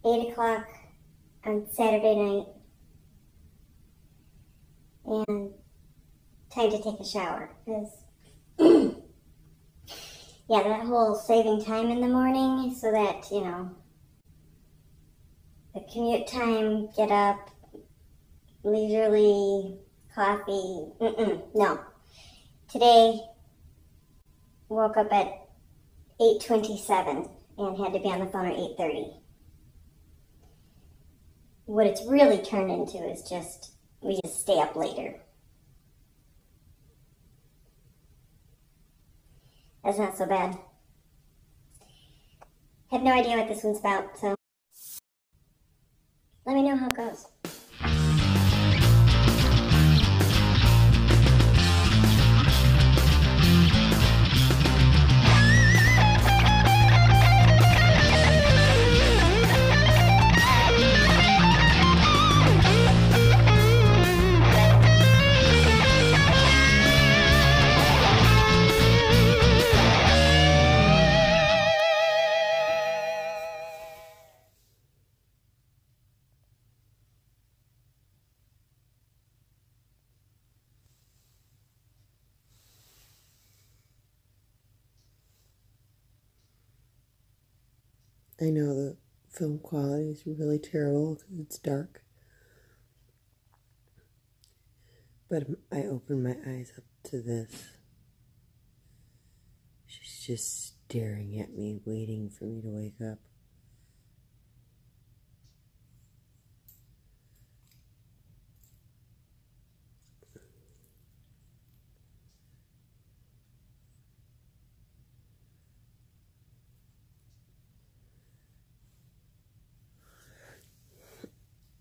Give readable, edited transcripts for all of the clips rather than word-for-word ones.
8 o'clock on Saturday night. And time to take a shower. Because, yeah, that whole saving time in the morning so that, you know, the commute time, get up, leisurely, coffee, no. Today, woke up at 8:27 and had to be on the phone at 8:30. What it's really turned into is we just stay up later. That's not so bad. Have no idea what this one's about, so let me know how it goes. I know the film quality is really terrible because it's dark. But I open my eyes up to this. She's just staring at me, waiting for me to wake up.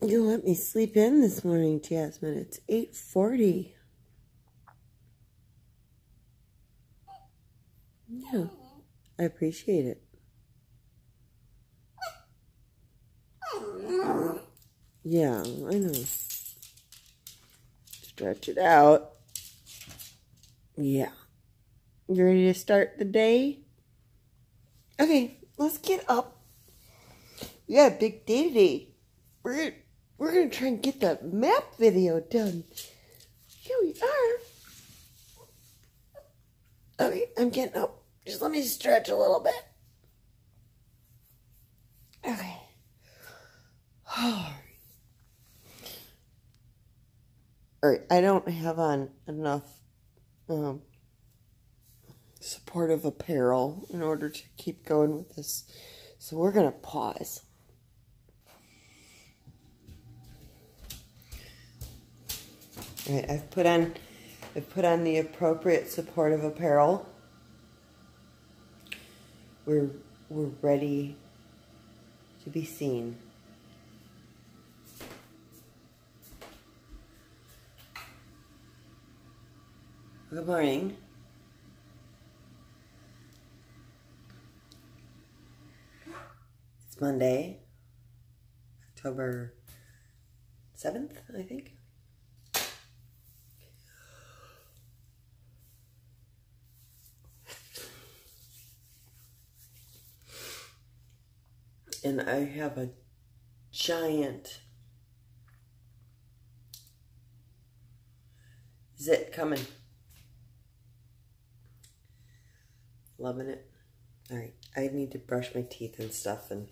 You let me sleep in this morning, Jasmine. It's 8:40. Yeah, I appreciate it. Yeah, I know. Stretch it out. Yeah. You ready to start the day? Okay, let's get up. We got a big day today. We're going to try and get that map video done. Here we are. Okay, I'm getting up. Just let me stretch a little bit. Okay. Alright, I don't have on enough supportive apparel in order to keep going with this. So we're going to pause. Alright, I've put on the appropriate supportive apparel. We're ready to be seen. Good morning. It's Monday, October 7th, I think. And I have a giant zit coming. Loving it. Alright, I need to brush my teeth and stuff, and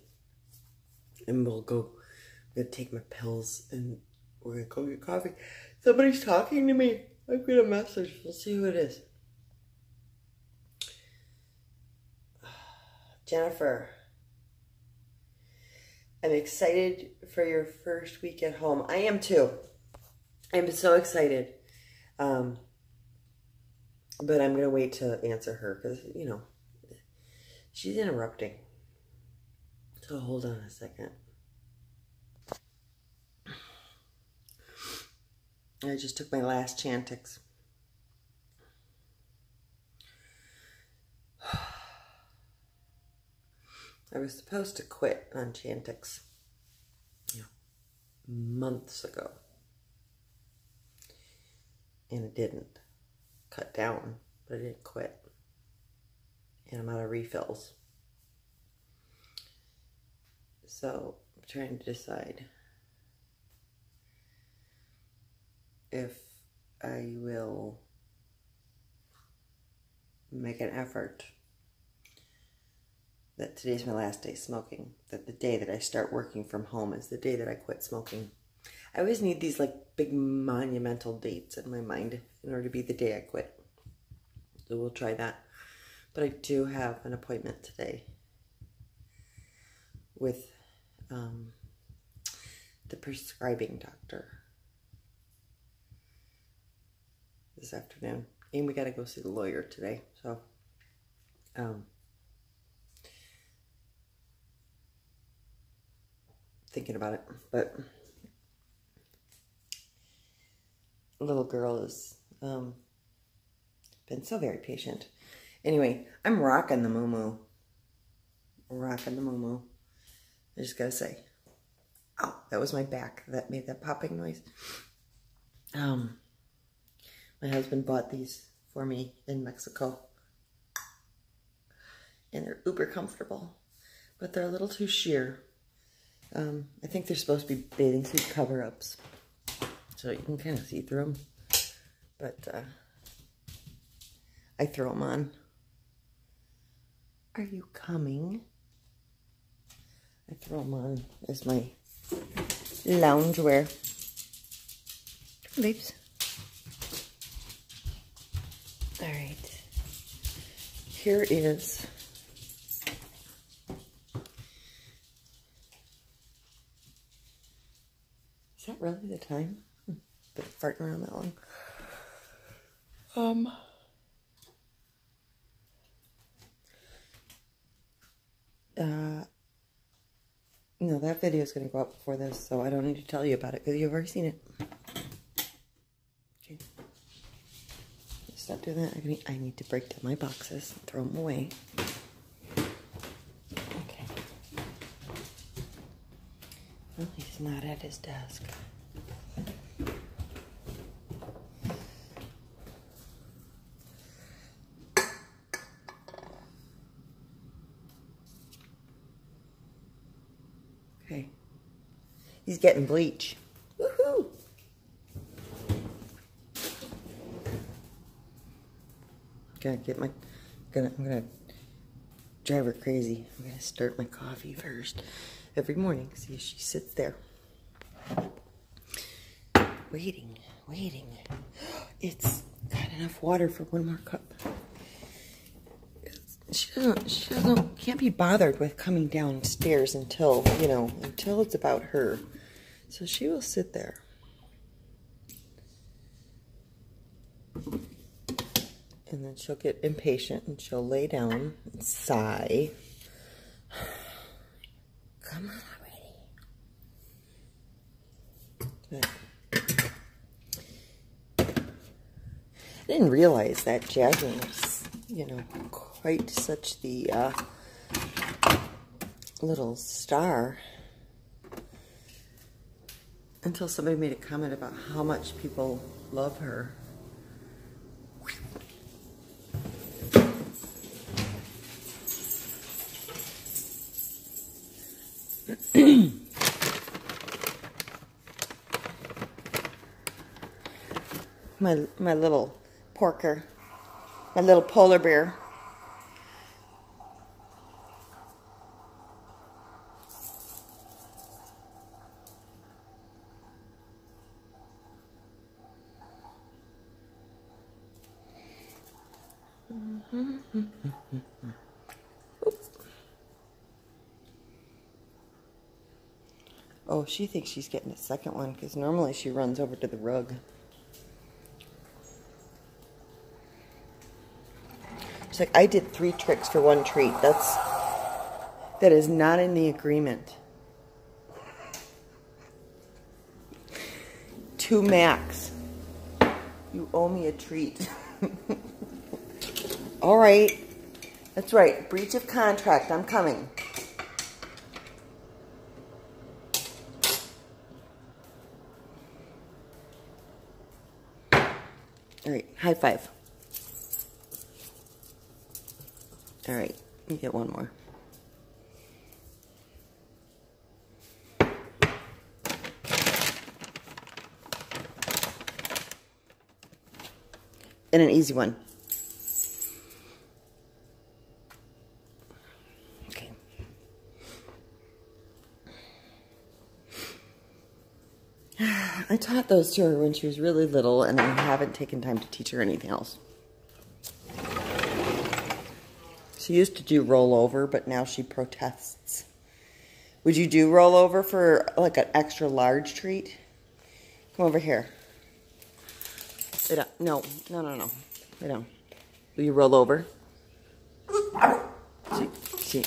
we'll go. I'm going to take my pills and we're going to go get coffee. Somebody's talking to me. I've got a message. We'll see who it is. Jennifer, I'm excited for your first week at home. I am too. I'm so excited. But I'm going to wait to answer her because, you know, she's interrupting. So hold on a second. I just took my last Chantix. I was supposed to quit on Chantix, you know, months ago. And it didn't. Cut down, but I didn't quit. And I'm out of refills. So I'm trying to decide if I will make an effort that today's my last day smoking, that the day that I start working from home is the day that I quit smoking. I always need these like big monumental dates in my mind in order to be the day I quit. So we'll try that. But I do have an appointment today with the prescribing doctor this afternoon. And we got to go see the lawyer today. So, thinking about it. But little girl has been so very patient. Anyway, I'm rocking the moo-moo. Rocking the moo-moo. I just gotta say. Oh, that was my back that made that popping noise. My husband bought these for me in Mexico. And they're uber comfortable. But they're a little too sheer. I think they're supposed to be bathing suit cover-ups. So you can kind of see through them. But I throw them on. Are you coming? I throw them on as my loungewear. Come on, babes. All right. Here is that really the time? Been farting around that long. No, that video is going to go up before this, so I don't need to tell you about it because you've already seen it. Okay. Stop doing that. I need to break down my boxes and throw them away. Okay. Well, he's not at his desk. Okay. He's getting bleach. Woohoo! Gotta get my, I'm gonna drive her crazy. I'm gonna start my coffee first every morning. See if she sits there. Waiting. It's got enough water for one more cup. She can't be bothered with coming downstairs until, until it's about her. So she will sit there. And then she'll get impatient and she'll lay down and sigh. Come on already. I didn't realize that Jasmine was, quite such the little star until somebody made a comment about how much people love her. My little porker, my little polar bear. Oh, she thinks she's getting a second one because normally she runs over to the rug. She's like, I did 3 tricks for 1 treat. That is not in the agreement. 2 max. You owe me a treat. All right. That's right. Breach of contract. I'm coming. All right. High five. All right. You get one more. and an easy one. Okay. I taught those to her when she was really little, and I haven't taken time to teach her anything else. She used to do rollover, but now she protests. Would you do rollover for like an extra large treat? Come over here. Sit down. No. Sit down. Will you roll over?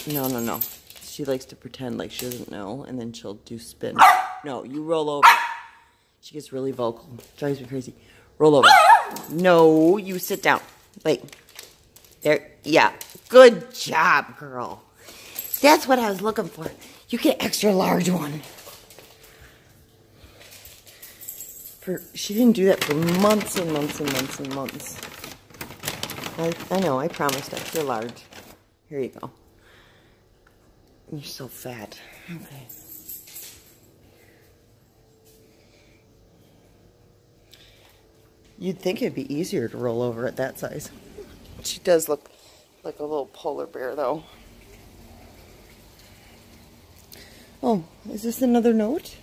No. She likes to pretend like she doesn't know, and then she'll do spin. No, you roll over. She gets really vocal. Drives me crazy. Roll over. No, you sit down. Wait. There. Yeah. Good job, girl. That's what I was looking for. You get extra large one. She didn't do that for months and months and months and months. I know, I promised extra large. Here you go. You're so fat. Okay. You'd think it'd be easier to roll over at that size. She does look like a little polar bear, though. Oh, is this another note?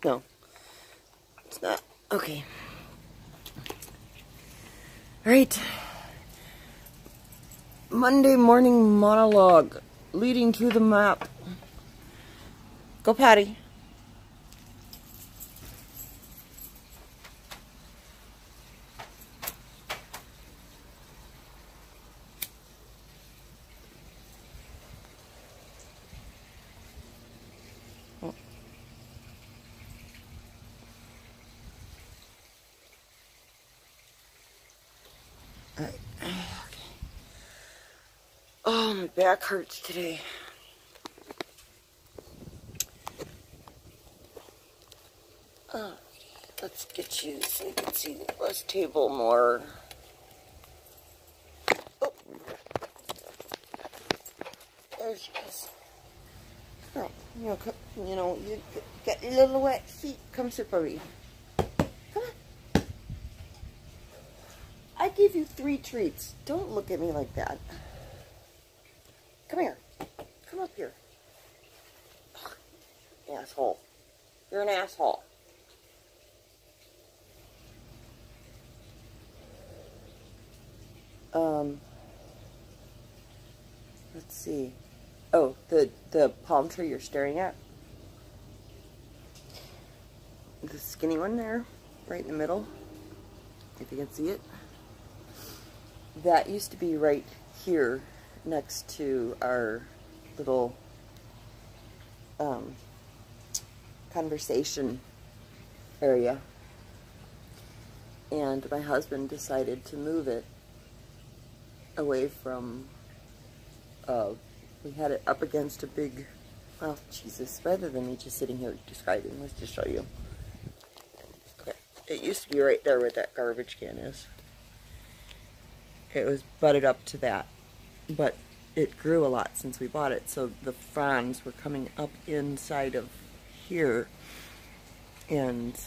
No, it's not. Okay. All right. Monday morning monologue leading to the map. Go, Patty. Oh, my back hurts today. Alrighty, let's get you so you can see the bus table more. Oh, there she is. Oh, you know, you got your little wet feet. Come sit by me. Come on. I gave you 3 treats. Don't look at me like that. Come here. Come up here. Ugh, asshole. You're an asshole. Let's see. Oh, the palm tree you're staring at. The skinny one there, right in the middle. If you can see it. That used to be right here next to our little conversation area, and my husband decided to move it away from, we had it up against a big, well, Jesus, rather than me just sitting here describing, let's just show you. Okay, it used to be right there where that garbage can is. It was butted up to that, but it grew a lot since we bought it, so the fronds were coming up inside of here, and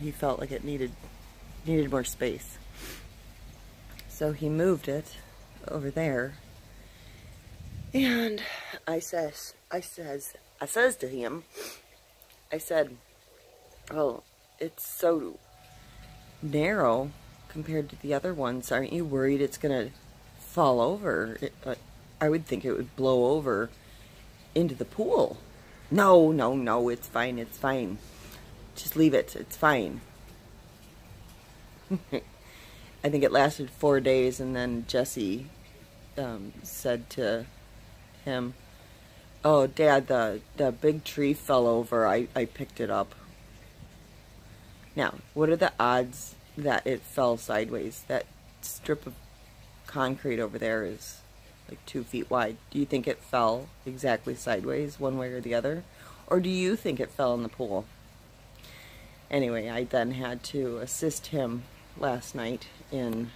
he felt like it needed more space. So he moved it over there, and I says to him, I said, "Oh, it's so narrow compared to the other ones. Aren't you worried it's gonna fall over? I would think it would blow over into the pool." No, it's fine, it's fine. Just leave it, it's fine. I think it lasted 4 days, and then Jesse said to him, "Oh, Dad, the big tree fell over. I picked it up." Now, what are the odds that it fell sideways? That strip of concrete over there is like 2 feet wide. Do you think it fell exactly sideways one way or the other? Or do you think it fell in the pool? Anyway, I then had to assist him last night in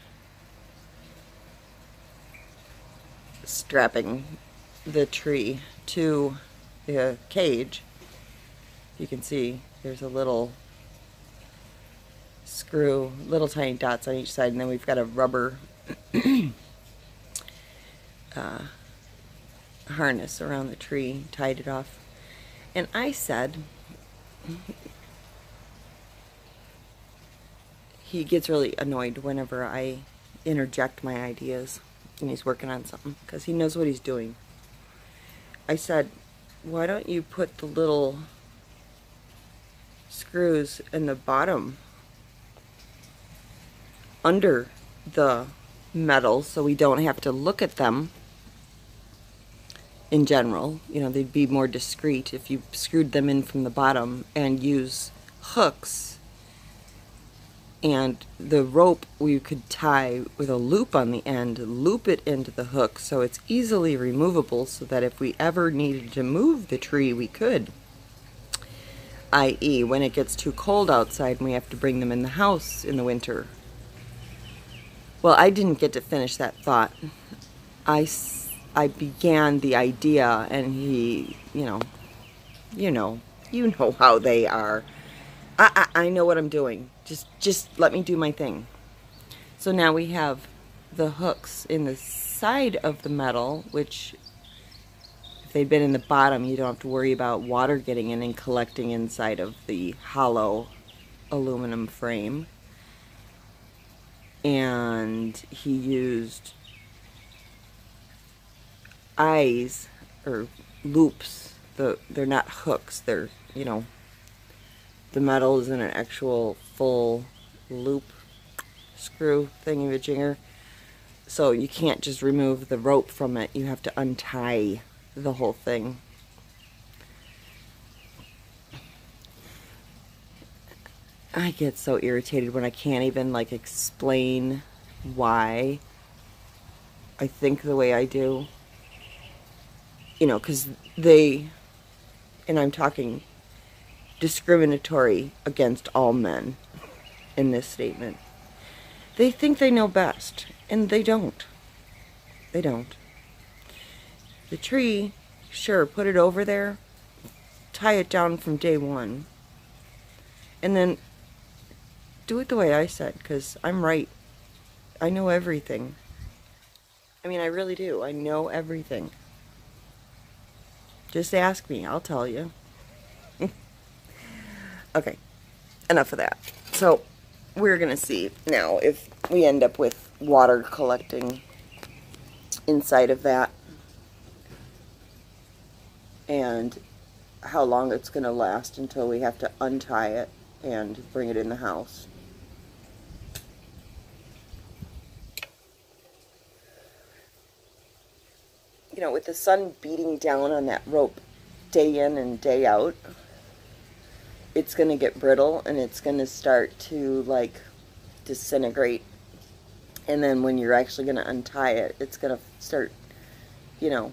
strapping the tree to the cage. You can see there's a little screw, little tiny dots on each side, and then we've got a rubber harness around the tree, tied it off. And I said, he gets really annoyed whenever I interject my ideas and he's working on something, because he knows what he's doing. I said, why don't you put the little screws in the bottom under the metal so we don't have to look at them in general? You know, they'd be more discreet if you screwed them in from the bottom, and use hooks, and the rope we could tie with a loop on the end, loop it into the hook so it's easily removable, so that if we ever needed to move the tree, we could. I.e., when it gets too cold outside and we have to bring them in the house in the winter. Well, I didn't get to finish that thought. I began the idea, and he, you know how they are. I know what I'm doing. Just let me do my thing. So now we have the hooks in the side of the metal, which if they'd been in the bottom, you don't have to worry about water getting in and collecting inside of the hollow aluminum frame. And he used eyes, or loops. They're not hooks, they're, you know, the metal is in an actual full loop screw thingy-majigger. So you can't just remove the rope from it, you have to untie the whole thing. I get so irritated when I can't even like explain why I think the way I do. You know, because they, and I'm talking discriminatory against all men in this statement. They think they know best, and they don't. They don't. The tree, sure, put it over there, tie it down from day one, and then do it the way I said, because I'm right. I know everything. I mean, I really do. I know everything. Just ask me, I'll tell you. Okay, enough of that. So, we're going to see now if we end up with water collecting inside of that, and how long it's going to last until we have to untie it and bring it in the house. You know, with the sun beating down on that rope day in and day out, it's going to get brittle, and it's going to start to, like, disintegrate. And then when you're actually going to untie it, it's going to start, you know,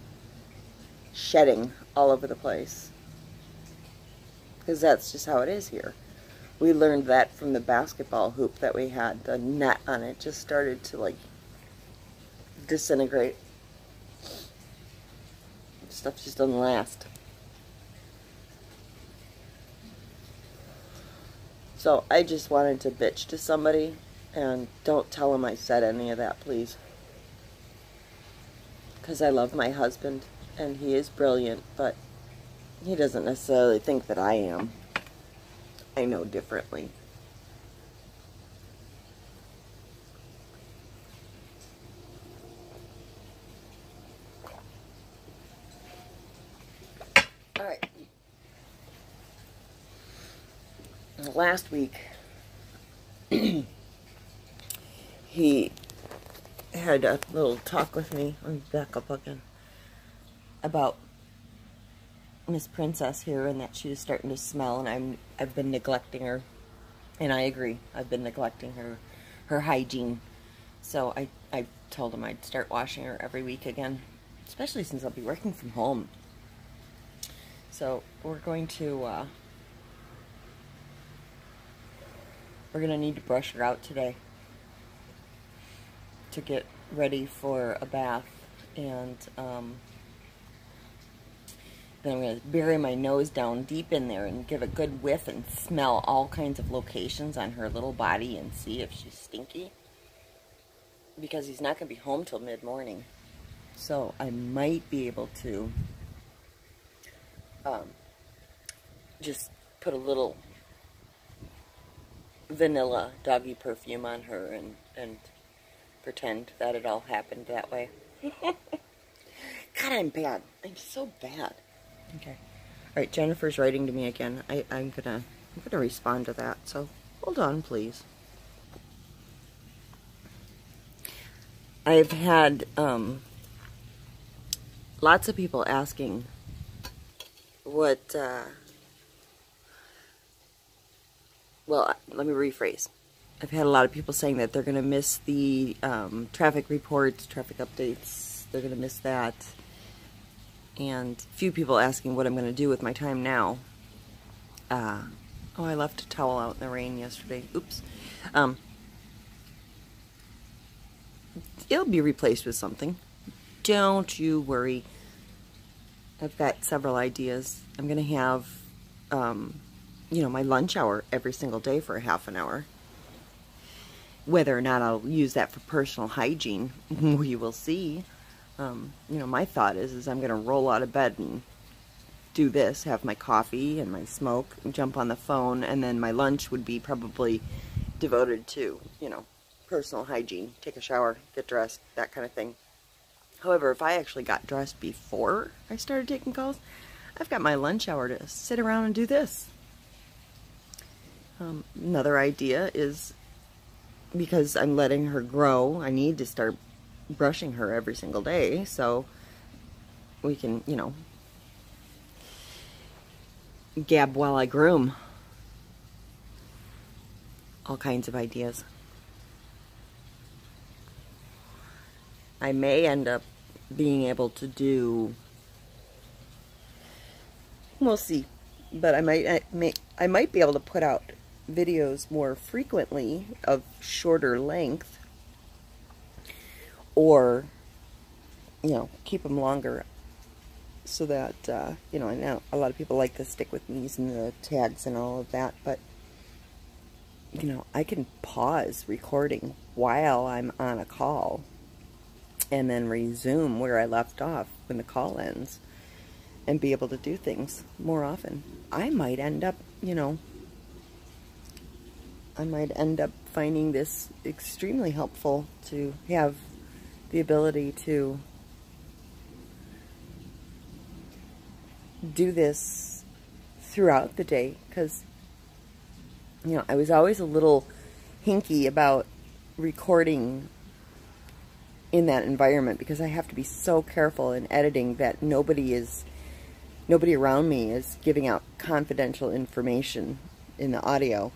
shedding all over the place. Because that's just how it is here. We learned that from the basketball hoop that we had. The net on it just started to, like, disintegrate. Stuff just doesn't last. So I just wanted to bitch to somebody, and don't tell him I said any of that, please. Because I love my husband, and he is brilliant, but he doesn't necessarily think that I am. I know differently. Alright. Last week, he had a little talk with me, let me back up again, about Miss Princess here, and that she was starting to smell, and I've been neglecting her, and I agree, I've been neglecting her hygiene. So I told him I'd start washing her every week again, especially since I'll be working from home. So we're going to need to brush her out today to get ready for a bath, and Then I'm going to bury my nose down deep in there and give a good whiff and smell all kinds of locations on her little body and see if she's stinky. Because he's not going to be home till mid-morning. So I might be able to just put a little vanilla doggy perfume on her and pretend that it all happened that way. God, I'm bad. I'm so bad. Okay. All right, Jennifer's writing to me again. I'm gonna respond to that. So hold on, please. I've had lots of people asking what. Well, let me rephrase. I've had a lot of people saying that they're gonna miss the traffic reports, traffic updates. They're gonna miss that. And a few people asking what I'm going to do with my time now. Oh, I left a towel out in the rain yesterday. Oops. It'll be replaced with something. Don't you worry. I've got several ideas. I'm going to have, you know, my lunch hour every single day for a half an hour. Whether or not I'll use that for personal hygiene, we will see. You know, my thought is I'm going to roll out of bed and do this, have my coffee and my smoke, and jump on the phone, and then my lunch would be probably devoted to, you know, personal hygiene, take a shower, get dressed, that kind of thing. However, if I actually got dressed before I started taking calls, I've got my lunch hour to sit around and do this. Another idea is, because I'm letting her grow, I need to start brushing her every single day, so we can, you know, gab while I groom. All kinds of ideas. I may end up being able to do, we'll see, but I might be able to put out videos more frequently of shorter length, or, you know, keep them longer so that, you know, I know a lot of people like to stick with me and the tags and all of that, but, you know, I can pause recording while I'm on a call and then resume where I left off when the call ends and be able to do things more often. I might end up, you know, finding this extremely helpful to have the ability to do this throughout the day, because, you know, I was always a little hinky about recording in that environment because I have to be so careful in editing that nobody around me is giving out confidential information in the audio.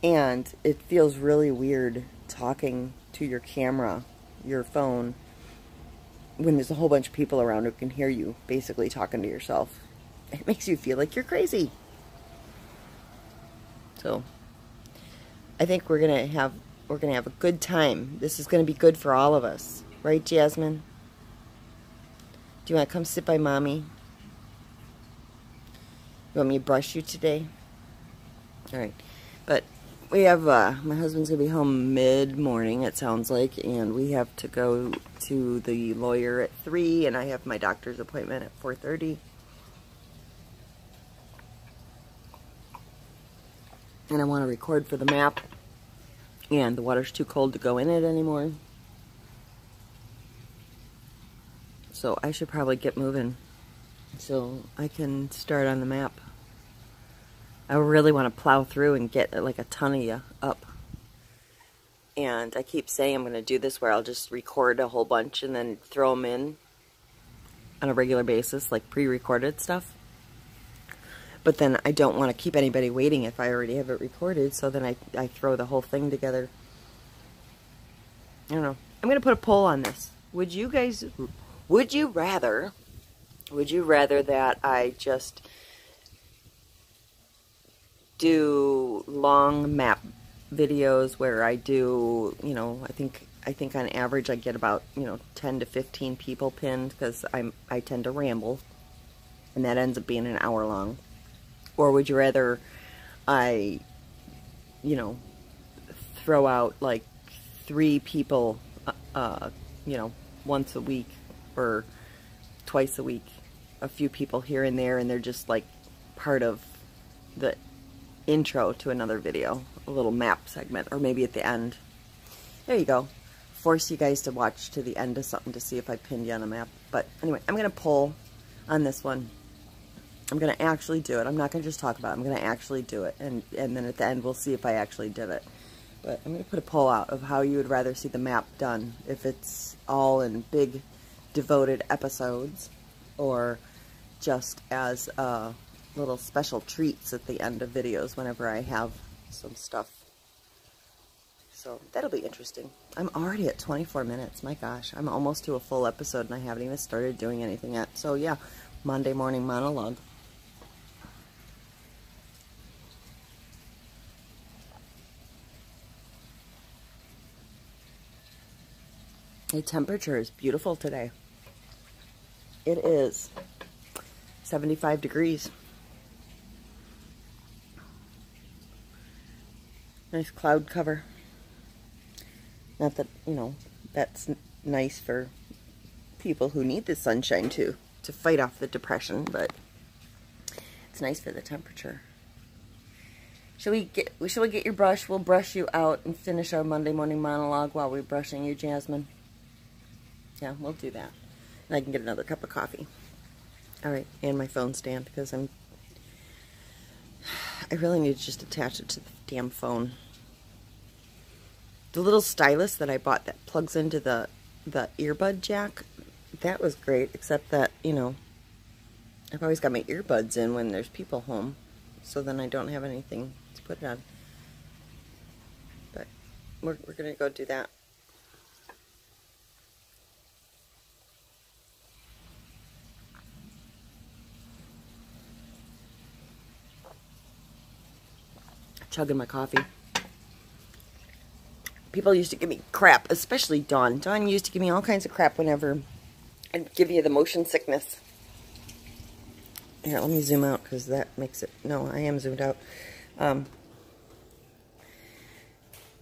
And it feels really weird talking to your camera, your phone, when there's a whole bunch of people around who can hear you basically talking to yourself. It makes you feel like you're crazy. So I think we're gonna have a good time. This is gonna be good for all of us, right, Jasmine? Do you want to come sit by Mommy? You want me to brush you today? All right, but we have, my husband's going to be home mid-morning, it sounds like, and we have to go to the lawyer at 3, and I have my doctor's appointment at 4:30. And I want to record for the map, and the water's too cold to go in it anymore. So I should probably get moving so I can start on the map. I really want to plow through and get like a ton of you up. And I keep saying I'm going to do this where I'll just record a whole bunch and then throw them in on a regular basis, like pre-recorded stuff. But then I don't want to keep anybody waiting if I already have it recorded, so then I throw the whole thing together. I don't know. I'm going to put a poll on this. Would you rather that I just do long map videos where I do, you know, I think on average I get about, you know, 10 to 15 people pinned, because I tend to ramble. and that ends up being an hour long? Or would you rather I, you know, throw out like 3 people, you know, once a week or twice a week, a few people here and there, and they're just like part of the intro to another video, a little map segment, or maybe at the end. There you go. Force you guys to watch to the end of something to see if I pinned you on a map. But anyway, I'm going to poll on this one. I'm going to actually do it. I'm not going to just talk about it. I'm going to actually do it. And then at the end, we'll see if I actually did it. But I'm going to put a poll out of how you would rather see the map done. If it's all in big, devoted episodes, or just as little special treats at the end of videos whenever I have some stuff. So that'll be interesting. I'm already at 24 minutes. My gosh, I'm almost to a full episode and I haven't even started doing anything yet. So yeah, Monday morning monologue. The temperature is beautiful today. It is 75 degrees. Nice cloud cover. Not that, you know, that's nice for people who need the sunshine to fight off the depression, but it's nice for the temperature. Shall we get your brush? We'll brush you out and finish our Monday morning monologue while we're brushing you, Jasmine. Yeah, we'll do that. And I can get another cup of coffee. All right, and my phone stand, because I really need to just attach it to the damn phone. The little stylus that I bought that plugs into the earbud jack, that was great, except that, you know, I've always got my earbuds in when there's people home, so then I don't have anything to put it on. But we're going to go do that. Chugging my coffee. People used to give me crap, especially Dawn. Dawn used to give me all kinds of crap whenever I'd give you the motion sickness. Here, let me zoom out because that makes it... No, I am zoomed out.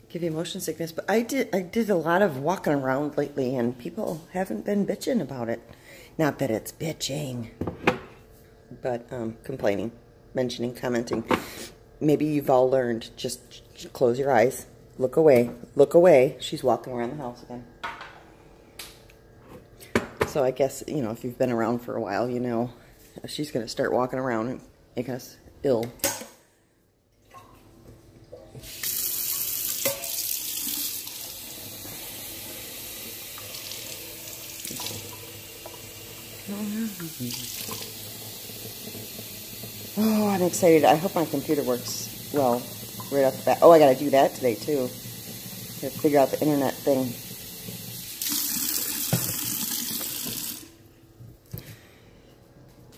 Give you motion sickness, but I did a lot of walking around lately, and people haven't been bitching about it. Not that it's bitching, but complaining, mentioning, commenting. Maybe you've all learned, just close your eyes, look away, look away. She's walking around the house again. So I guess, you know, if you've been around for a while, you know, she's going to start walking around and make us ill. Oh, I'm excited. I hope my computer works well right off the bat. Oh, I got to do that today, too. Got to figure out the internet thing.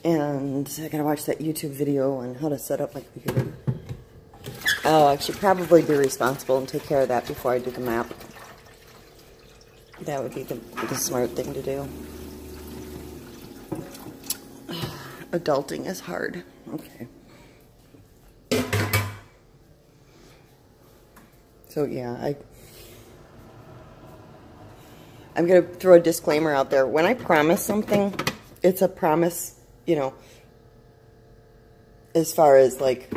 And I got to watch that YouTube video on how to set up my computer. Oh, I should probably be responsible and take care of that before I do the map. That would be the smart thing to do. Adulting is hard. Okay. So yeah, I'm going to throw a disclaimer out there. When I promise something, it's a promise, you know, as far as like,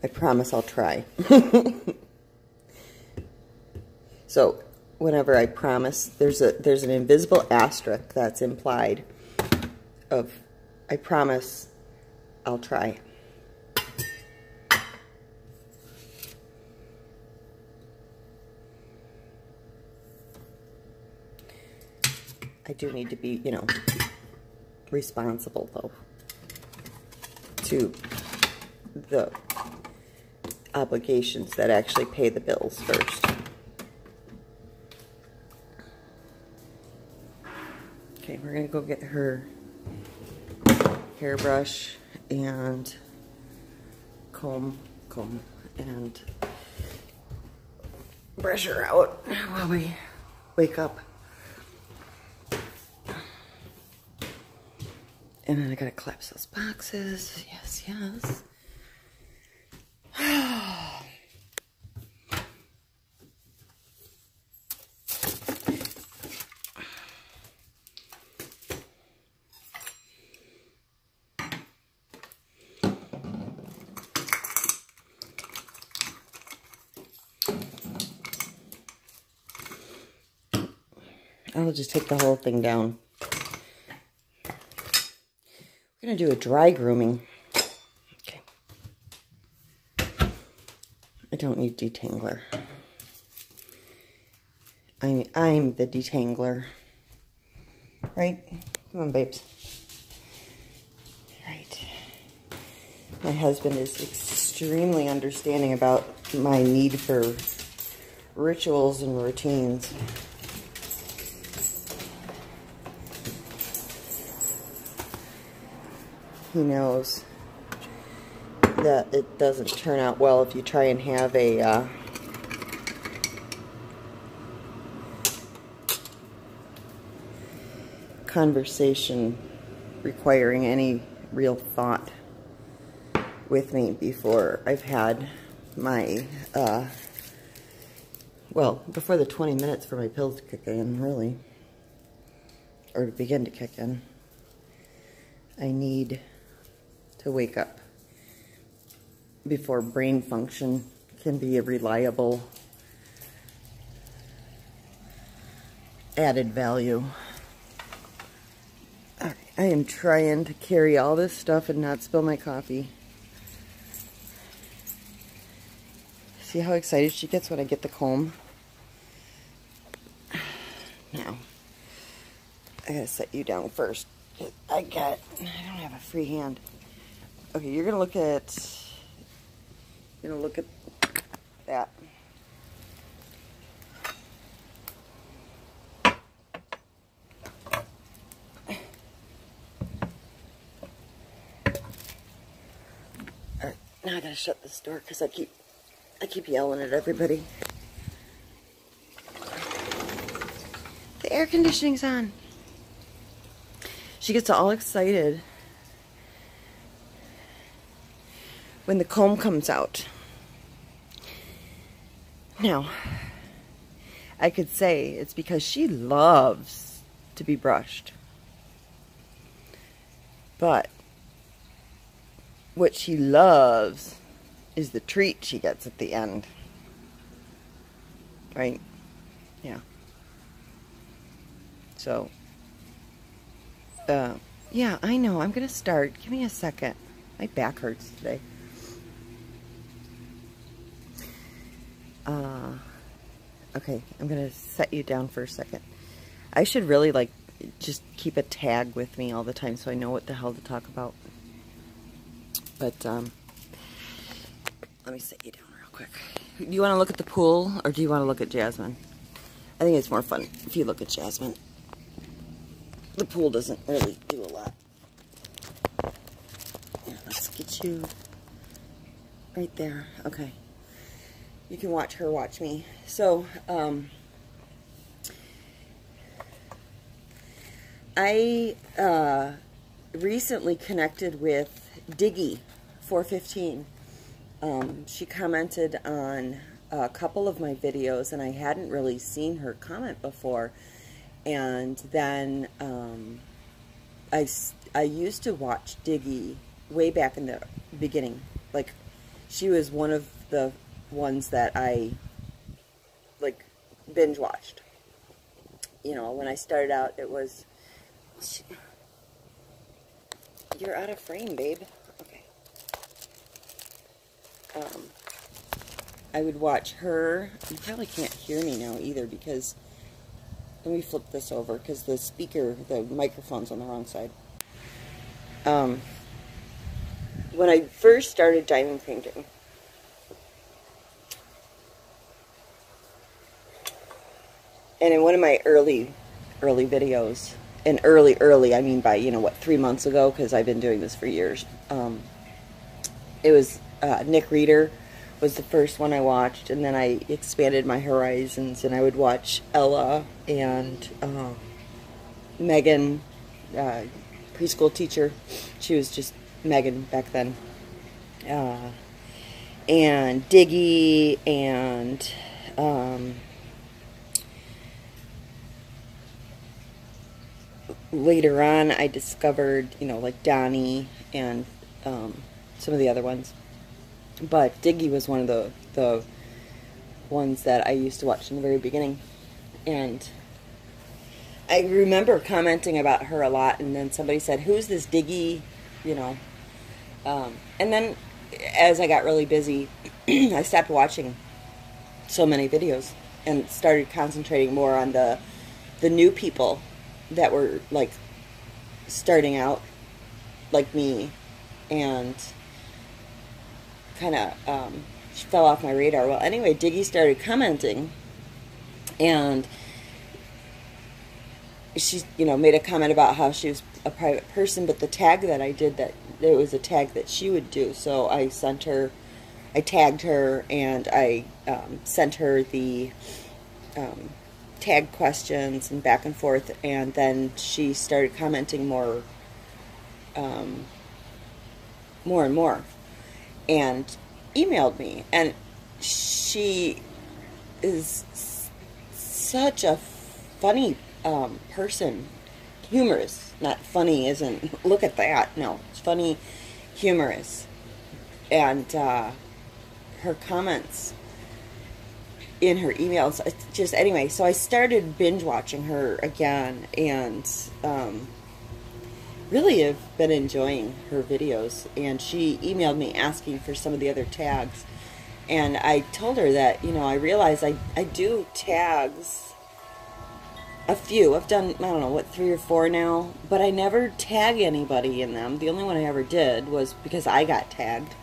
I promise I'll try. So whenever I promise, there's an invisible asterisk that's implied of, I promise I'll try. I do need to be, you know, responsible, though, to the obligations that actually pay the bills first. Okay, we're going to go get her hairbrush and comb and brush her out while we wake up. And then I gotta collapse those boxes. Yes, yes. I'll just take the whole thing down. We're going to do a dry grooming. Okay. I don't need detangler. I'm the detangler. Right? Come on, babes. Right. My husband is extremely understanding about my need for rituals and routines. He knows that it doesn't turn out well if you try and have a conversation requiring any real thought with me before I've had my, well, before the 20 minutes for my pills to kick in, really, or to begin to kick in. I need to wake up before brain function can be a reliable added value. All right, I am trying to carry all this stuff and not spill my coffee. See how excited she gets when I get the comb? Now, I gotta set you down first. I don't have a free hand. Okay, you're gonna look at that. Alright, now I gotta shut this door because I keep yelling at everybody. The air conditioning's on. She gets all excited when the comb comes out. Now, I could say it's because she loves to be brushed. But what she loves is the treat she gets at the end. Right? Yeah. So, yeah, I know. I'm going to start. Give me a second. My back hurts today. Okay, I'm going to set you down for a second. I should really, like, just keep a tag with me all the time so I know what the hell to talk about. But, let me set you down real quick. Do you want to look at the pool, or do you want to look at Jasmine? I think it's more fun if you look at Jasmine. The pool doesn't really do a lot. Here, let's get you right there. Okay. You can watch her watch me. So, I recently connected with Diggy415. She commented on a couple of my videos, and I hadn't really seen her comment before. And then I used to watch Diggy way back in the beginning. Like, she was one of the ones that I, like, binge watched. You know, when I started out, it was... You're out of frame, babe. Okay. I would watch her. You probably can't hear me now either because... Let me flip this over because the microphone's on the wrong side. When I first started diamond painting, and in one of my early videos, and early, I mean by, you know what, 3 months ago, because I've been doing this for years, it was Nick Reeder was the first one I watched, and then I expanded my horizons, and I would watch Ella and Megan, preschool teacher. She was just Megan back then. And Diggy, and later on I discovered, you know, like Donnie and some of the other ones. But Diggy was one of the ones that I used to watch in the very beginning. And I remember commenting about her a lot, and then somebody said, who's this Diggy, you know? And then as I got really busy, I stopped watching so many videos and started concentrating more on the new people that were like starting out like me, and kind of she fell off my radar. Well, anyway, Diggy started commenting, and she, you know, made a comment about how she was a private person, but the tag that I did, that it was a tag that she would do. So I sent her, I tagged her, and I sent her the tag questions and back and forth, and then she started commenting more and more, and emailed me. And she is such a funny person, humorous, not funny isn't, look at that, no, it's funny, humorous, and her comments in her emails, just, anyway, so I started binge watching her again, and really have been enjoying her videos. And she emailed me asking for some of the other tags, and I told her that, you know, I realize I do tags, a few. I've done, I don't know, what, 3 or 4 now, but I never tag anybody in them. The only one I ever did was because I got tagged,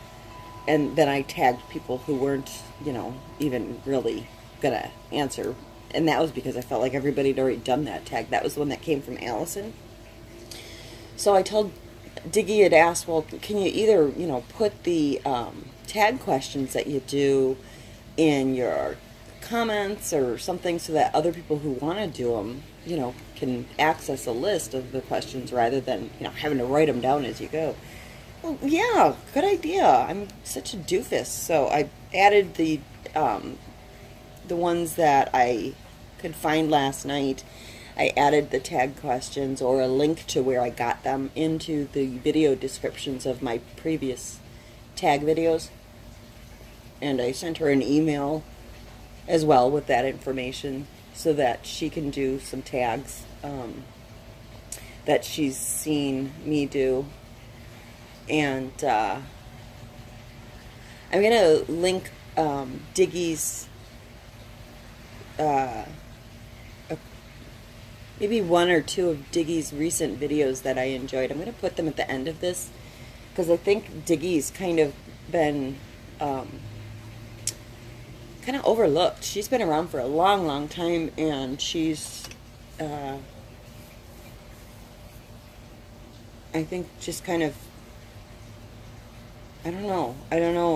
and then I tagged people who weren't, you know, even really gonna answer, and that was because I felt like everybody had already done that tag. That was the one that came from Allison. So I told Diggy, had asked, well, can you either, you know, put the tag questions that you do in your comments or something, so that other people who want to do them, you know, can access a list of the questions rather than, you know, having to write them down as you go. Well, yeah, good idea. I'm such a doofus. So I added the ones that I could find last night. I added the tag questions or a link to where I got them into the video descriptions of my previous tag videos. And I sent her an email as well with that information, so that she can do some tags that she's seen me do. And I'm going to link Diggy's, maybe 1 or 2 of Diggy's recent videos that I enjoyed. I'm going to put them at the end of this, because I think Diggy's kind of been kind of overlooked. She's been around for a long, long time, and she's, I think, just kind of, I don't know.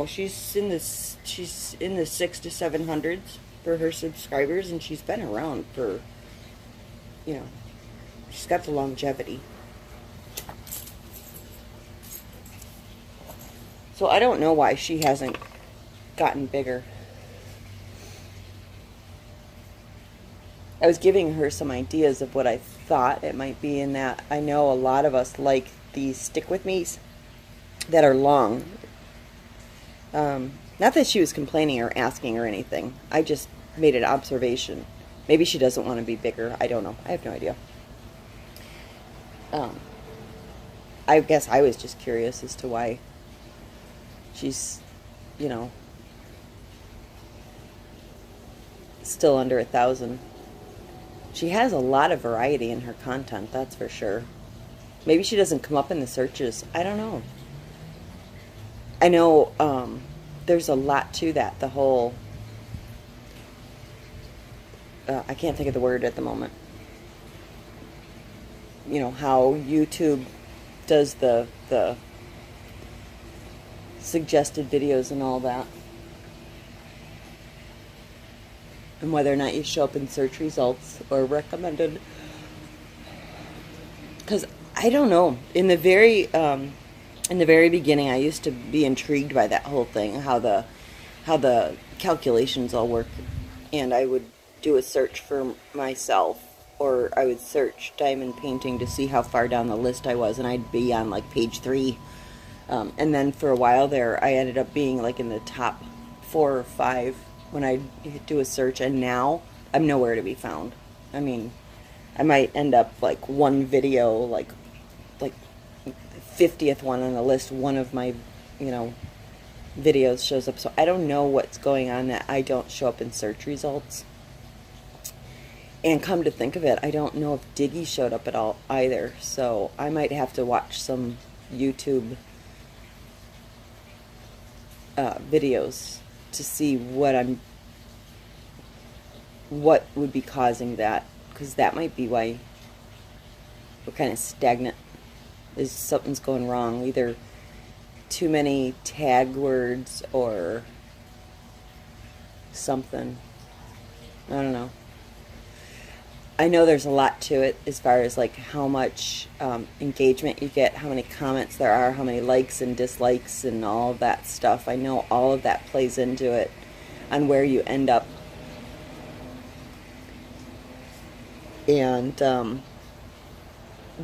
She's in the 600s to 700s for her subscribers, and she's been around for, you know, she's got the longevity. So I don't know why she hasn't gotten bigger. I was giving her some ideas of what I thought it might be, in that I know a lot of us like these stick with me's that are long. Not that she was complaining or asking or anything. I just made an observation. Maybe she doesn't want to be bigger. I don't know. I have no idea. I guess I was just curious as to why she's, you know, still under 1,000. She has a lot of variety in her content, that's for sure. Maybe she doesn't come up in the searches. I don't know. I know there's a lot to that. The whole, I can't think of the word at the moment. You know, how YouTube does the suggested videos and all that. And whether or not you show up in search results or recommended. because I don't know, in the very beginning, I used to be intrigued by that whole thing, how the calculations all work, and I would do a search for myself, or I would search diamond painting to see how far down the list I was, and I'd be on like page 3, and then for a while there, I ended up being like in the top 4 or 5 when I do a search, and now I'm nowhere to be found. I mean, I might end up like one video, like 50th one on the list, one of my, videos shows up. So I don't know what's going on that I don't show up in search results. And come to think of it, I don't know if Diggy showed up at all either. So I might have to watch some YouTube videos to see what would be causing that, because that might be why we're kind of stagnant. Is something's going wrong, either too many tag words or something. I don't know. I know there's a lot to it as far as like how much engagement you get, how many comments there are, how many likes and dislikes and all of that stuff. I know all of that plays into it on where you end up. And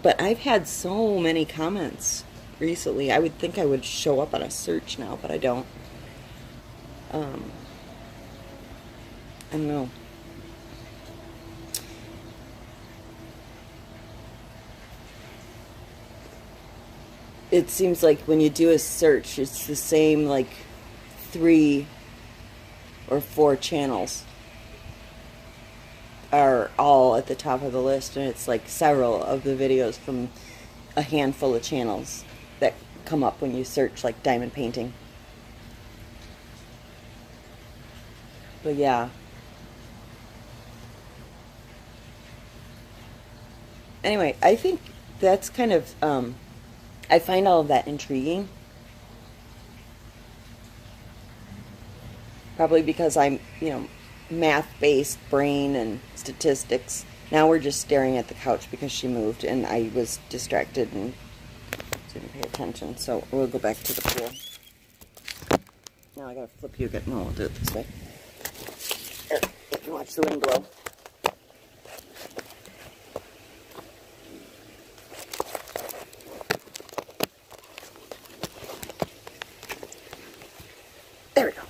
but I've had so many comments recently. I would think I would show up on a search now, but I don't. I don't know. It seems like when you do a search, it's the same like 3 or 4 channels are all at the top of the list, and it's like several of the videos from a handful of channels that come up when you search like diamond painting. But yeah. Anyway, I think that's kind of I find all of that intriguing. Probably because I'm, math-based brain and statistics. Now we're just staring at the couch because she moved and I was distracted and didn't pay attention. So we'll go back to the pool. Now I gotta flip you again. No, we'll do it this way. Here, you can watch the wind blow. There we go.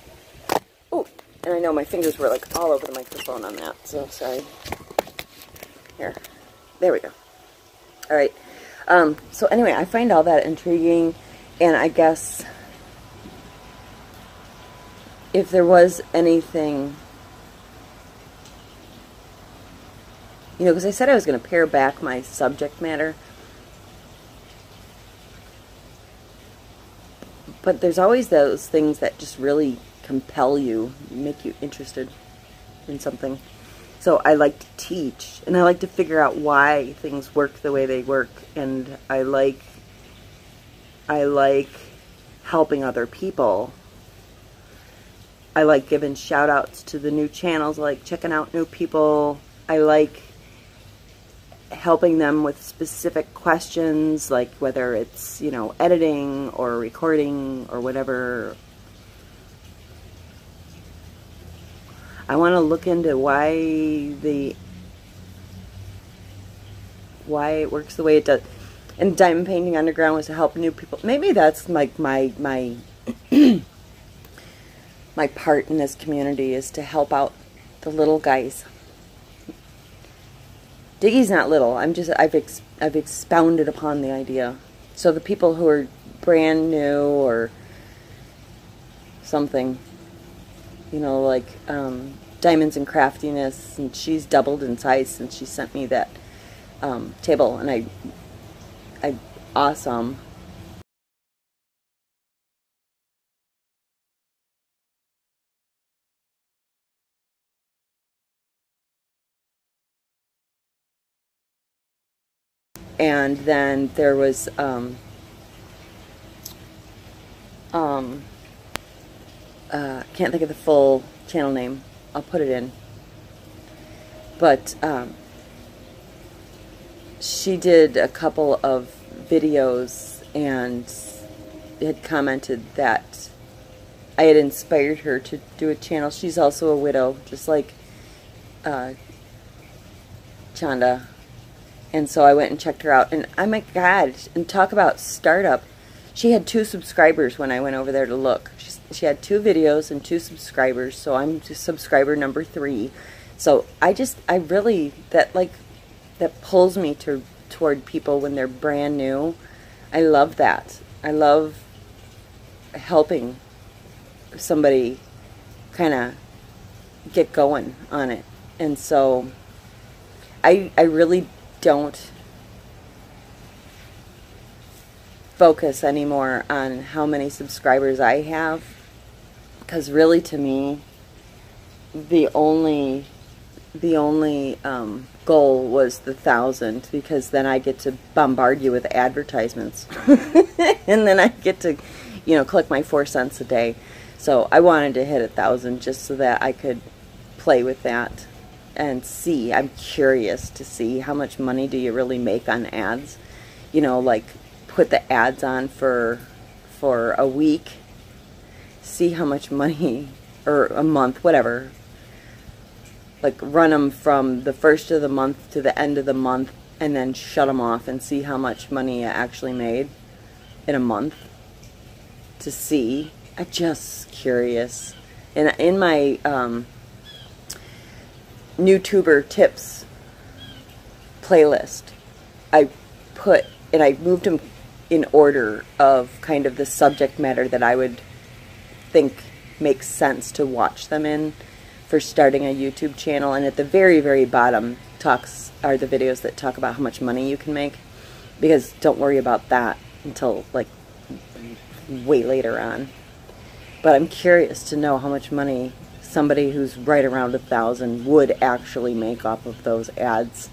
Oh, and I know my fingers were like all over the microphone on that, so sorry. Here. There we go. Alright. So anyway, I find all that intriguing, and I guess if there was anything, because I said I was going to pare back my subject matter, but there's always those things that just really compel you, make you interested in something. So I like to teach, and I like to figure out why things work the way they work, and I like helping other people. I like giving shout outs to the new channels, I like checking out new people. I like helping them with specific questions, like whether it's, editing or recording or whatever. I want to look into why it works the way it does. And Diamond Painting Underground was to help new people. Maybe that's like my my part in this community, is to help out the little guys. Diggy's not little. I've expounded upon the idea. So the people who are brand new or something, like Diamonds and Craftiness, and she's doubled in size since she sent me that table, and I awesome. And then there was can't think of the full channel name. I'll put it in. But she did a couple of videos and had commented that I had inspired her to do a channel. She's also a widow, just like Chanda. And so I went and checked her out. And oh my God, and talk about startup. She had 2 subscribers when I went over there to look. She had 2 videos and 2 subscribers. So I'm just subscriber number 3. So I really, that pulls me toward people when they're brand new. I love that. I love helping somebody kind of get going on it. And so I really don't focus anymore on how many subscribers I have, because really, to me, the only goal was the 1,000, because then I get to bombard you with advertisements and then I get to, you know, collect my 4 cents a day. So I wanted to hit 1,000 just so that I could play with that and see. I'm curious to see how much money do you really make on ads. You know, like put the ads on for a week, see how much money, or a month, whatever. Like run them from the first of the month to the end of the month and then shut them off and see how much money I actually made in a month to see. I'm just curious. And in my YouTuber tips playlist, I moved them in order of kind of the subject matter that I would think makes sense to watch them in for starting a YouTube channel. And at the very, very bottom are the videos that talk about how much money you can make, because don't worry about that until like way later on. But I'm curious to know how much money somebody who's right around 1,000 would actually make off of those ads.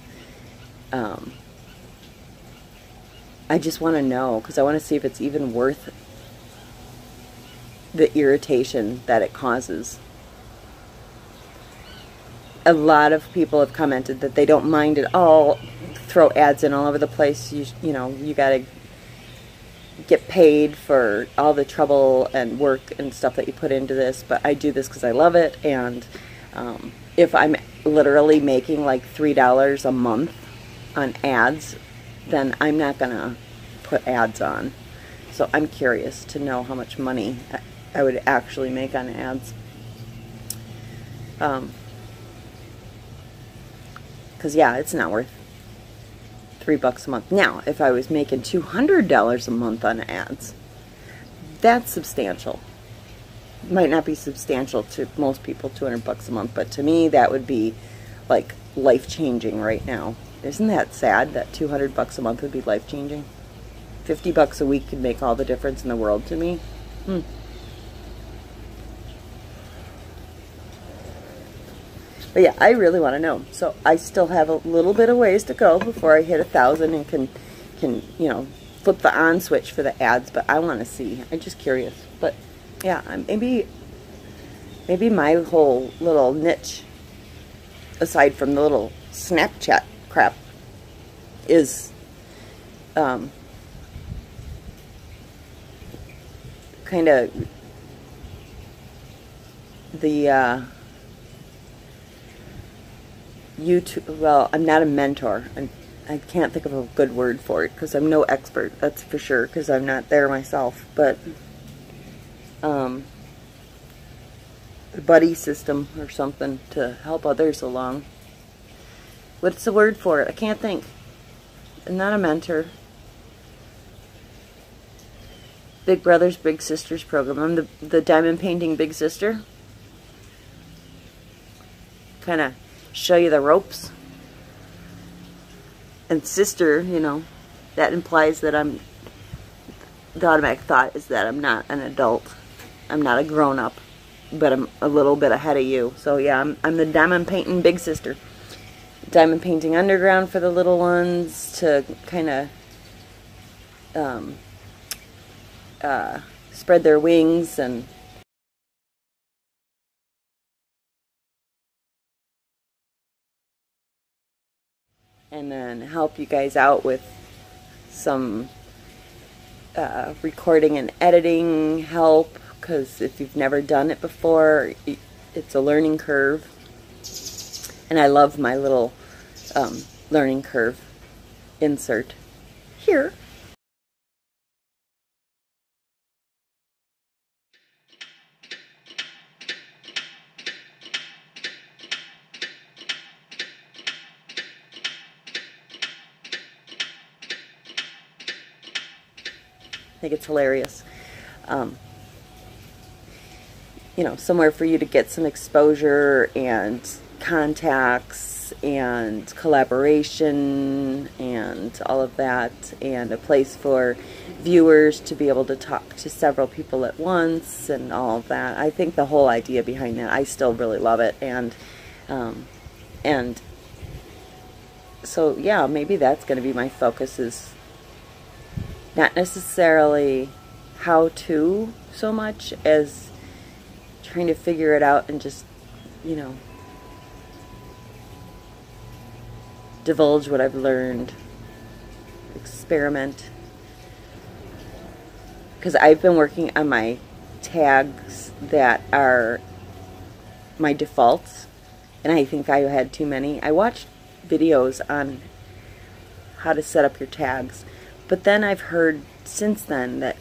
I just want to know, because I want to see if it's even worth the irritation that it causes. A lot of people have commented that they don't mind at all, throw ads in all over the place. You know, you gotta get paid for all the trouble and work and stuff that you put into this, but I do this because I love it. And if I'm literally making like $3 a month on ads, then I'm not gonna put ads on. So I'm curious to know how much money I would actually make on ads. Because yeah, it's not worth $3 a month. Now, if I was making $200 a month on ads, that's substantial. Might not be substantial to most people, $200 a month, but to me, that would be like life-changing right now. Isn't that sad that $200 a month would be life-changing? $50 a week could make all the difference in the world to me. But yeah, I really want to know. So I still have a little bit of ways to go before I hit 1,000 and can you know, flip the on switch for the ads. But I want to see. I'm just curious. But yeah, maybe my whole little niche, aside from the little Snapchat crap, is kind of the YouTube. Well, I'm not a mentor. I can't think of a good word for it because I'm no expert, that's for sure, because I'm not there myself. But the buddy system or something to help others along. What's the word for it? I can't think. I'm not a mentor. Big Brothers Big Sisters program. I'm the diamond painting big sister. Kind of show you the ropes. And sister, you know, that implies that the automatic thought is that I'm not an adult. I'm not a grown-up, but I'm a little bit ahead of you. So yeah, I'm the diamond painting big sister. Diamond painting underground for the little ones to kind of spread their wings and and then help you guys out with some recording and editing help, because if you've never done it before, it's a learning curve. And I love my little learning curve insert here. I think it's hilarious. You know, somewhere for you to get some exposure and contacts and collaboration and all of that, and a place for viewers to be able to talk to several people at once and all of that. I think the whole idea behind that, I still really love it. And so yeah, maybe that's going to be my focus, is not necessarily how to so much as trying to figure it out and just, you know, divulge what I've learned, experiment. Because I've been working on my tags that are my defaults, and I think I had too many. I watched videos on how to set up your tags, but then I've heard since then that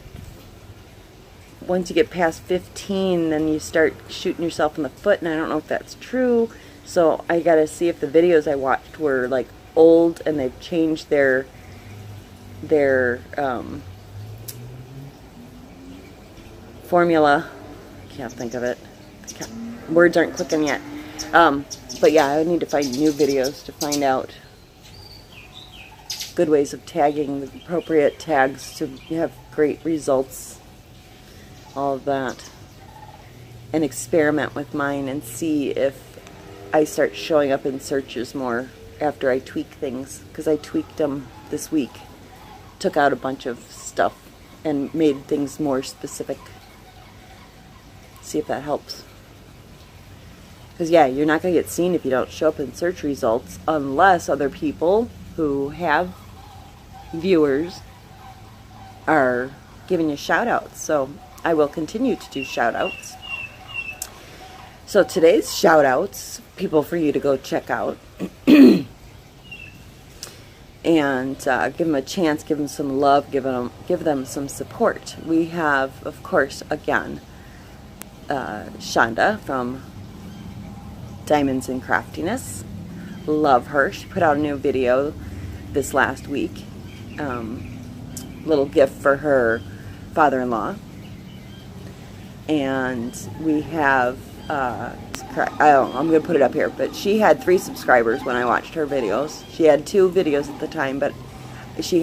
once you get past 15, then you start shooting yourself in the foot, and I don't know if that's true. So I gotta see if the videos I watched were like old and they've changed their formula. I can't think of it. Words aren't clicking yet. But yeah, I need to find new videos to find out good ways of tagging, the appropriate tags to have great results, all of that, and experiment with mine and see if I start showing up in searches more after I tweak things, because I tweaked them this week, took out a bunch of stuff and made things more specific. See if that helps. Because yeah, you're not going to get seen if you don't show up in search results, unless other people who have viewers are giving you shout outs. So I will continue to do shout outs. So today's shout outs, people for you to go check out and give them a chance, give them some love, give them some support. We have, of course, again, Shonda from Diamonds and Craftiness. Love her. She put out a new video this last week. Little gift for her father-in-law. And we have, I'm going to put it up here, but she had 3 subscribers when I watched her videos. She had 2 videos at the time, but she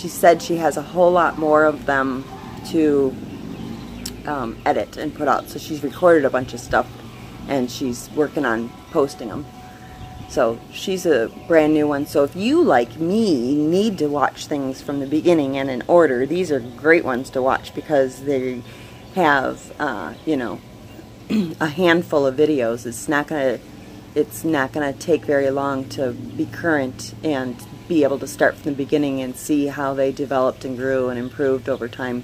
said she has a whole lot more of them to edit and put out. So she's recorded a bunch of stuff and she's working on posting them. So she's a brand new one. So if you, like me, need to watch things from the beginning and in order, these are great ones to watch, because they have, you know, a handful of videos. It's not gonna take very long to be current and be able to start from the beginning and see how they developed and grew and improved over time.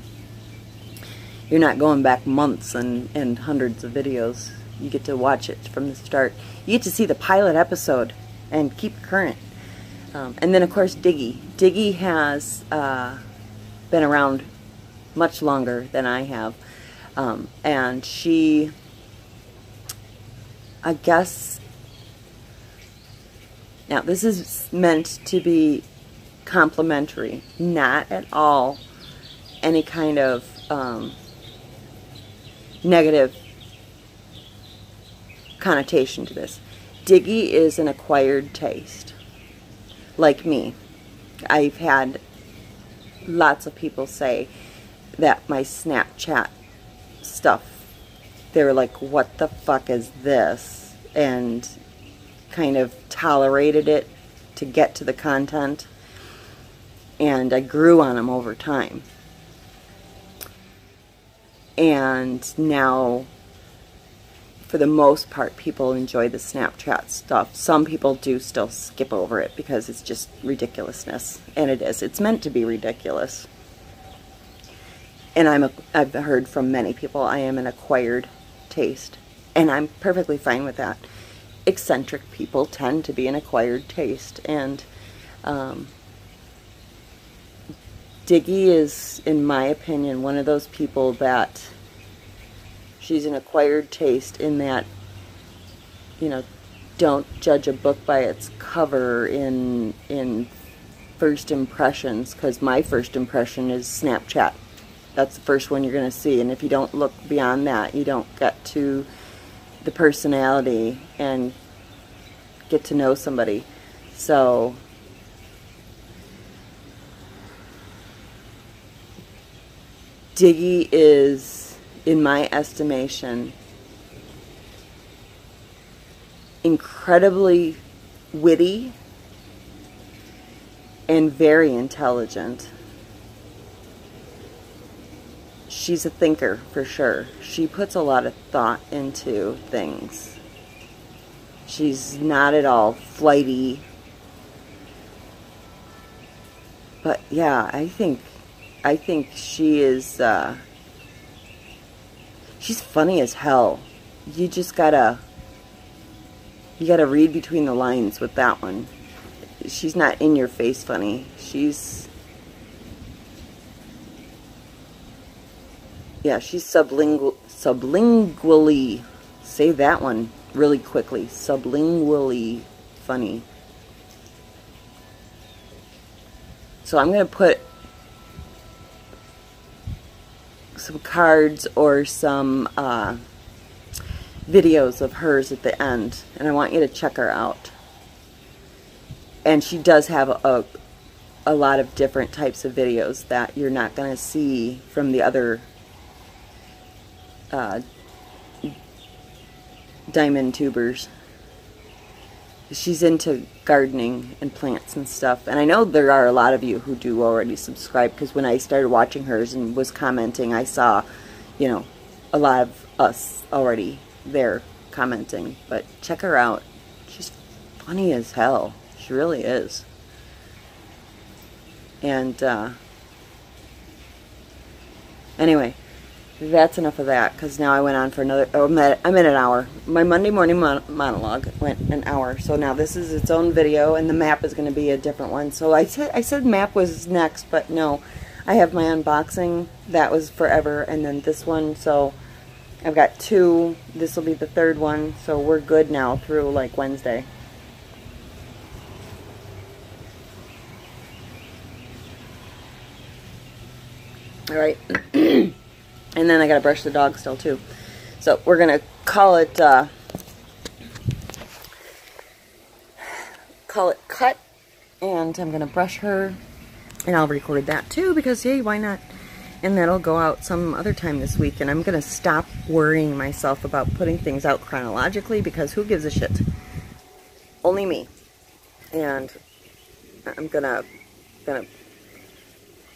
You're not going back months and hundreds of videos. You get to watch it from the start. You get to see the pilot episode and keep current. And then, of course, Diggy. Diggy has been around much longer than I have. And she, I guess, now this is meant to be complimentary, not at all any kind of negative connotation to this. Diggy is an acquired taste. Like me. I've had lots of people say that my Snapchat stuff, they were like, what the fuck is this? And kind of tolerated it to get to the content. And I grew on them over time. And now for the most part, people enjoy the Snapchat stuff. Some people do still skip over it because it's just ridiculousness. And it is. It's meant to be ridiculous. And I've heard from many people I am an acquired taste. And I'm perfectly fine with that. Eccentric people tend to be an acquired taste. And Diggy is, in my opinion, one of those people that she's an acquired taste in that, you know, don't judge a book by its cover in first impressions, because my first impression is Snapchat. That's the first one you're going to see, and if you don't look beyond that, you don't get to the personality and get to know somebody. So Diggy is, in my estimation, incredibly witty and very intelligent. She's a thinker, for sure. She puts a lot of thought into things. She's not at all flighty. But yeah, I think she is, she's funny as hell. You just gotta read between the lines with that one. She's not in your face funny. She's sublingually, say that one really quickly, sublingually funny. So I'm going to put some cards or some videos of hers at the end, and I want you to check her out. And she does have a lot of different types of videos that you're not going to see from the other DiamondTubers. She's into gardening and plants and stuff, and I know there are a lot of you who do already subscribe, because when I started watching hers and was commenting, I saw, you know, a lot of us already there commenting. But check her out. She's funny as hell. She really is. And anyway, that's enough of that, because now I went on for another, I'm at an hour. My Monday morning monologue went an hour, so now this is its own video, and the map is going to be a different one. So I said map was next, but no, I have my unboxing. That was forever, and then this one, so I've got two. This will be the third one, so we're good now through like Wednesday. Alright. And then I gotta brush the dog still too. So we're gonna call it cut, and I'm gonna brush her, and I'll record that too, because yay, why not? And that'll go out some other time this week, and I'm gonna stop worrying myself about putting things out chronologically, because who gives a shit? Only me. And I'm gonna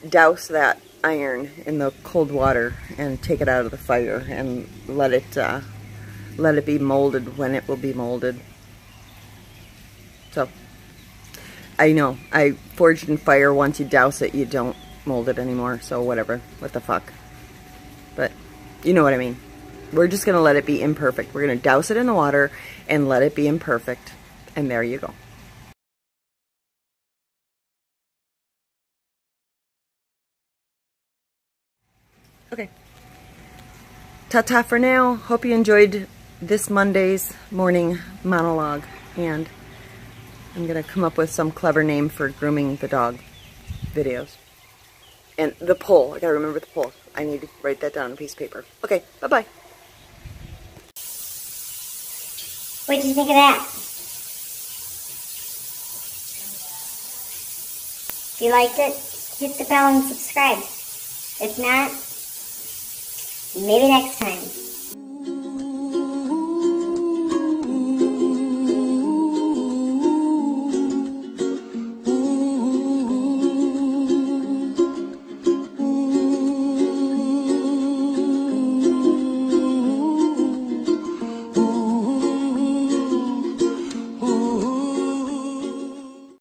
douse that iron in the cold water and take it out of the fire and let it be molded when it will be molded. So I know I forged in fire. Once you douse it, you don't mold it anymore, so whatever, what the fuck. But you know what I mean. We're just gonna let it be imperfect. We're gonna douse it in the water and let it be imperfect, and there you go. Okay, ta-ta for now. Hope you enjoyed this Monday's morning monologue, and I'm going to come up with some clever name for grooming the dog videos. And the poll, I got to remember the poll. I need to write that down on a piece of paper. Okay, bye-bye. What did you think of that? If you liked it, hit the bell and subscribe. If not, maybe next time.